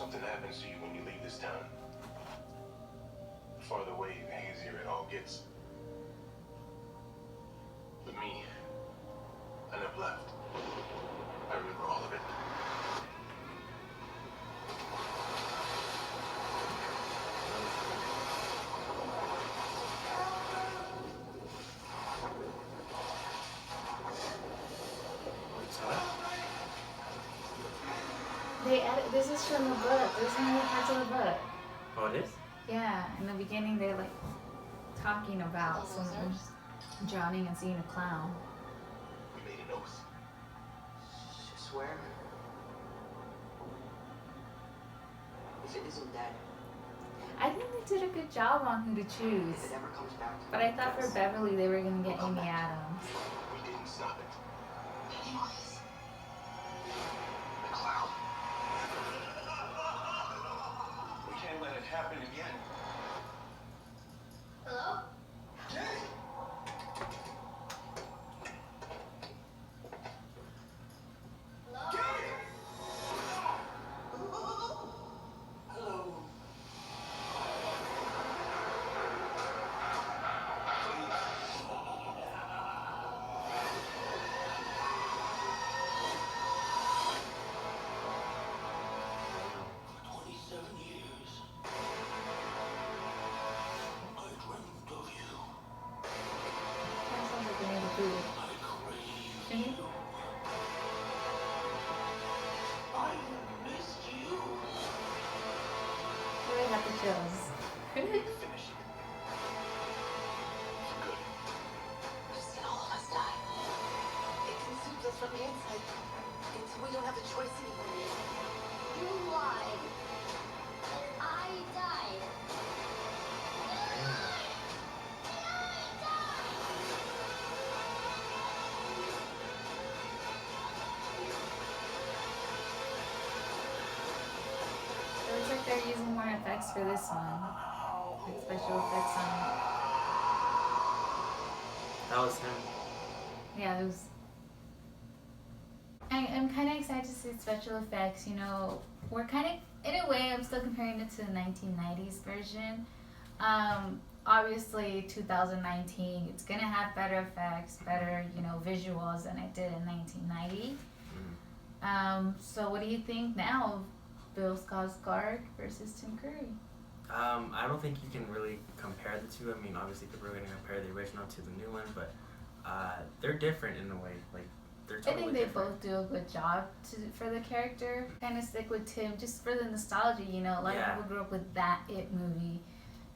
something happens to you when you leave this town. The farther away, the hazier it all gets. But me, I never left. I remember all of it. This is from the book. This is one of the parts of the book. Oh, it is? Yeah, in the beginning they're like talking about someone drowning and seeing a clown. We made an oath. I swear. If it isn't dead, I think they did a good job on who to choose. if it ever comes back to But I thought for Beverly they were gonna get Amy Adams. We didn't stop it. Pennywise. The clown. We can't let it happen again. Hello? Jay! Hello? Jay! Hello. For 27 years, I dreamt of you. That sounds like they made a food. I crave Mhm. you. I missed you. I really got the chills. Finish it. For good. I've seen all of us die. It consumes us from the inside until we don't have a choice anymore. You lied. And I died. It looks like they're using more effects for this one. Like special effects on it. That was him. Yeah, it was. I'm kind of excited to see special effects. You know, we're kind of, in a way, I'm still comparing it to the 1990s version. Obviously, 2019, it's gonna have better effects, better, you know, visuals than it did in 1990. So what do you think now of Bill Skarsgård versus Tim Curry? I don't think you can really compare the two. I mean, obviously people are going to compare the original to the new one, but they're different in a way. Like, they're I totally think they different. both do a good job for the character. Kind of stick with Tim just for the nostalgia, you know. A lot of Yeah. people grew up with that It movie,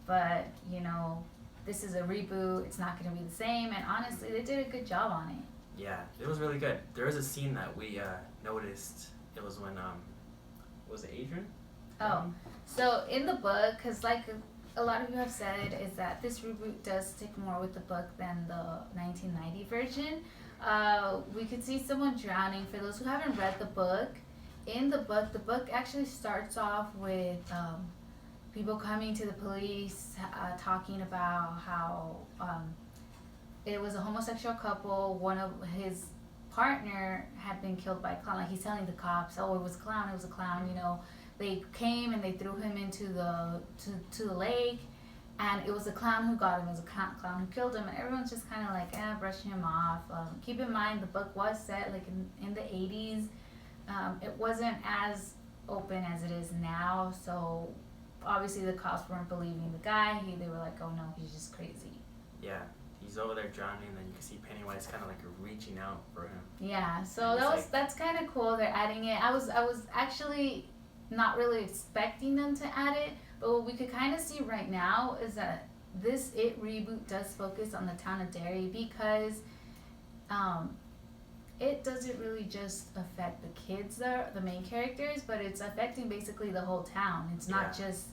but you know, this is a reboot. It's not going to be the same, and honestly, they did a good job on it. Yeah, it was really good. There was a scene that we noticed. It was when was it Adrian? Oh, so in the book, because like a lot of you have said, is that this reboot does stick more with the book than the 1990 version. We could see someone drowning. For those who haven't read the book, in the book actually starts off with people coming to the police talking about how it was a homosexual couple. One of his partner had been killed by a clown. Like, he's telling the cops, "Oh, it was a clown. It was a clown." You know, they came and they threw him into the to the lake, and it was a clown who got him. It was a clown who killed him, and everyone's just kind of like, brushing him off. Keep in mind, the book was set like in the 80s. It wasn't as open as it is now, so obviously the cops weren't believing the guy. They were like, "Oh no, he's just crazy." Yeah, he's over there drowning, and then you can see Pennywise kind of like reaching out for him. Yeah, so that's kind of cool. They're adding it. I was actually not really expecting them to add it, but what we could kind of see right now is that this It reboot does focus on the town of Derry, because it doesn't really just affect the kids there, the main characters, but it's affecting basically the whole town. It's not just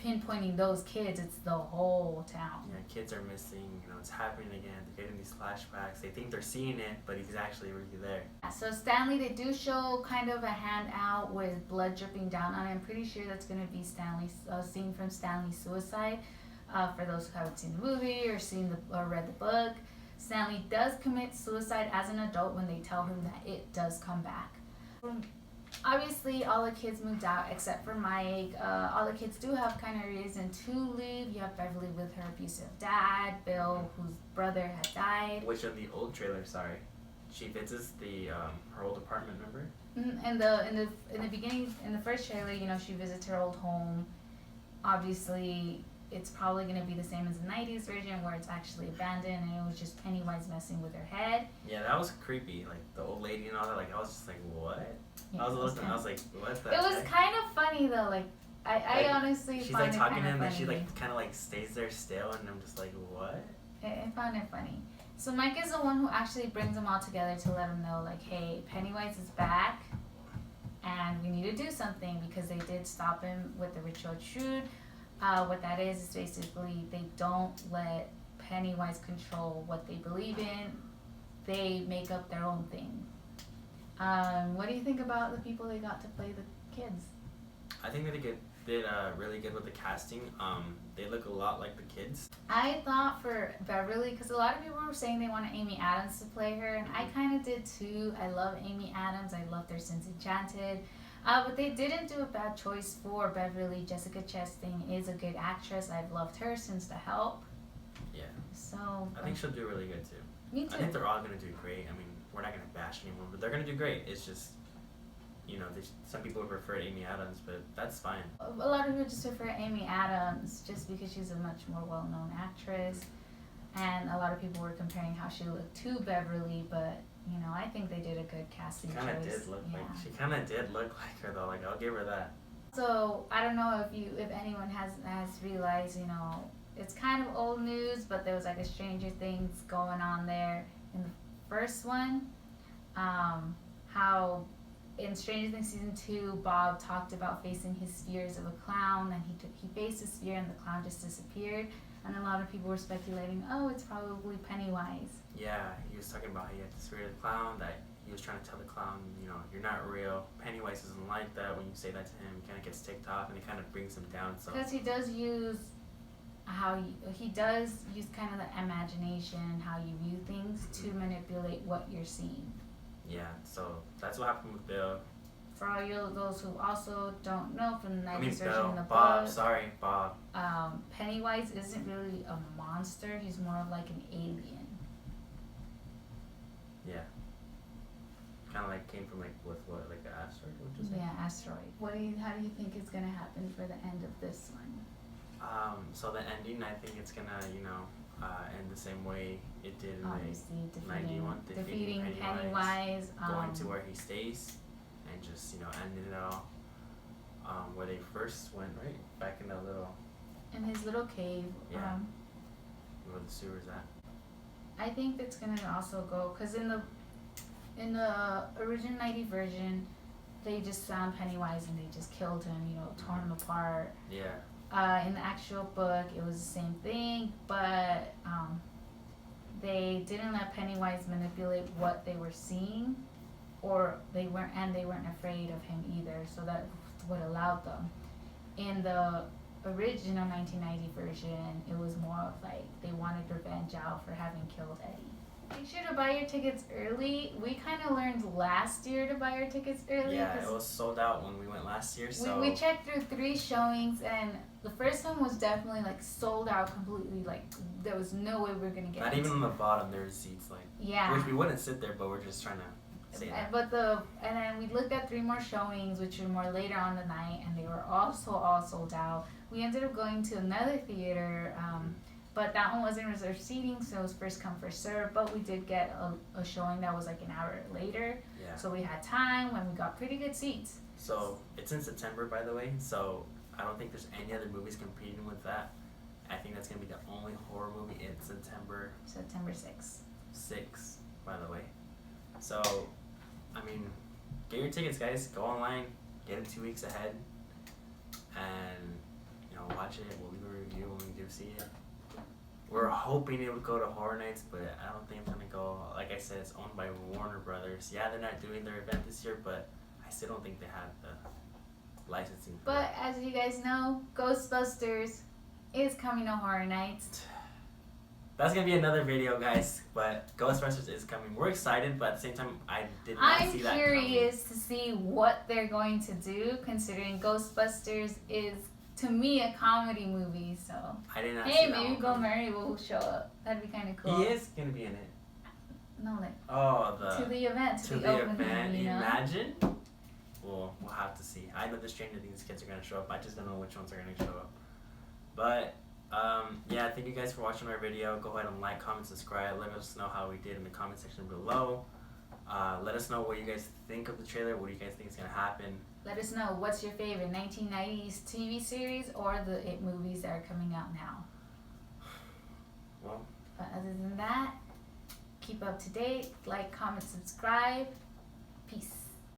pinpointing those kids, it's the whole town. Yeah, kids are missing, you know, it's happening again. They're getting these flashbacks. They think they're seeing it, but he's actually really there. So Stanley, they do show kind of a hand out with blood dripping down on it. I'm pretty sure that's going to be Stanley's scene from Stanley's suicide. For those who haven't seen the movie or read the book, Stanley does commit suicide as an adult when they tell him that it does come back. obviously all the kids moved out except for Mike. All the kids do have kind of reason to leave. You have Beverly with her abusive dad, Bill, whose brother had died. Which in the old trailer, sorry, she visits the her old apartment, remember? In the beginning, in the first trailer, you know, she visits her old home. Obviously, it's probably going to be the same as the 90s version where it's actually abandoned and it was just Pennywise messing with her head. Yeah, that was creepy. Like the old lady and all that. Like I was just like, what? Yeah, I was listening. I was like, what the? It was heck? kind of funny though. Like I Like, honestly she's find like it talking to kind him, of and funny. she like kind of like stays there still, and I'm just like, what? I found it funny. So Mike is the one who actually brings them all together to let them know, like, hey, Pennywise is back, and we need to do something because they did stop him with the ritual intrude. What that is basically they don't let Pennywise control what they believe in. They make up their own thing. What do you think about the people they got to play the kids? I think they did really good with the casting. They look a lot like the kids. I thought for Beverly, because a lot of people were saying they wanted Amy Adams to play her, and I kind of did too. I love Amy Adams. I loved her since Enchanted. But they didn't do a bad choice for Beverly. Jessica Chastain is a good actress. I've loved her since The Help. Yeah. So I think she'll do really good too. me too. I think they're all gonna do great. I mean, we're not gonna bash anyone, but they're gonna do great. It's just, you know, some people would prefer Amy Adams, but that's fine. A lot of people just prefer Amy Adams just because she's a much more well-known actress, and a lot of people were comparing how she looked to Beverly, but you know, I think they did a good casting She choice. kind of did look like she kind of did look like her though. Like I'll give her that. So I don't know if anyone has realized, you know, it's kind of old news, but there was like a Stranger Things going on there in the first one. How in Stranger Things season 2, Bob talked about facing his fears of a clown, and he faced his fear, and the clown just disappeared. And a lot of people were speculating, oh, it's probably Pennywise. Yeah, he was talking about how he had this fear of the clown, that he was trying to tell the clown, you know, you're not real. Pennywise isn't like that. When you say that to him, he kind of gets ticked off, and it kind of brings him down. So Because he does use kind of the imagination, how you view things, to manipulate what you're seeing. yeah, so that's what happened with Bill. For all those who also don't know, from the 90s I mean, version Bill, of the Bob. book, Sorry, Bob. Pennywise isn't really a monster. He's more of like an alien. Yeah. Kind of like came from like with what, like an asteroid? What you say? Yeah, asteroid. How do you think it's gonna happen for the end of this one? So the ending, I think it's gonna, you know, end the same way it did in Obviously, the 91, defeating Pennywise. Going to where he stays, and just, you know, ending it all where they first went, right? Back in that little, in his little cave. Yeah. where the sewer's at. I think that's gonna also go, because in the original 90 version, they just found Pennywise and they just killed him, you know, tore him apart. Yeah. In the actual book, it was the same thing, but they didn't let Pennywise manipulate what they were seeing, or they weren't afraid of him either. So that's what allowed them. In the original 1990 version, it was more of like they wanted revenge out for having killed Eddie. Make sure to buy your tickets early. We kind of learned last year to buy our tickets early. Yeah, it was sold out when we went last year. So we checked through 3 showings, and the first one was definitely like sold out completely. Like there was no way we were gonna get. not even on the bottom there were seats, like, Yeah. which we wouldn't sit there, but we're just trying to say that. And then we looked at 3 more showings, which were more later on the night, and they were also all sold out. We ended up going to another theater, but that one wasn't reserved seating, so it was first come first serve. But we did get a showing that was like an hour later, Yeah. so we had time when we got pretty good seats. So it's in September, by the way. So I don't think there's any other movies competing with that. I think that's gonna be the only horror movie in September September 6th. 6th, by the way. So, I mean, get your tickets, guys. Go online, get them 2 weeks ahead, and, you know, watch it. We'll leave a review when we do see it. We're hoping it would go to Horror Nights, but I don't think it's gonna go. Like I said, it's owned by Warner Brothers. Yeah, they're not doing their event this year, but I still don't think they have the licensing for But it. as you guys know, Ghostbusters is coming to Horror Nights. that's gonna be another video, guys. But Ghostbusters is coming. We're excited, but at the same time, I did not I'm see that curious to see what they're going to do, considering Ghostbusters is, to me, a comedy movie. So, coming. I did not hey, see that maybe one Bill coming. Murray will show up. That'd be kind of cool. He is gonna be in it. No, like Oh, to the event, to, to the the opening, event. you know. Imagine. Well, we'll have to see. I know the Stranger Things kids are gonna show up. I just don't know which ones are gonna show up. But yeah, thank you guys for watching our video. Go ahead and like, comment, subscribe. Let us know how we did in the comment section below. Let us know what you guys think of the trailer. What do you guys think is gonna happen? Let us know what's your favorite 1990s TV series or the It movies that are coming out now. Well, But other than that, keep up to date. Like, comment, subscribe. Peace.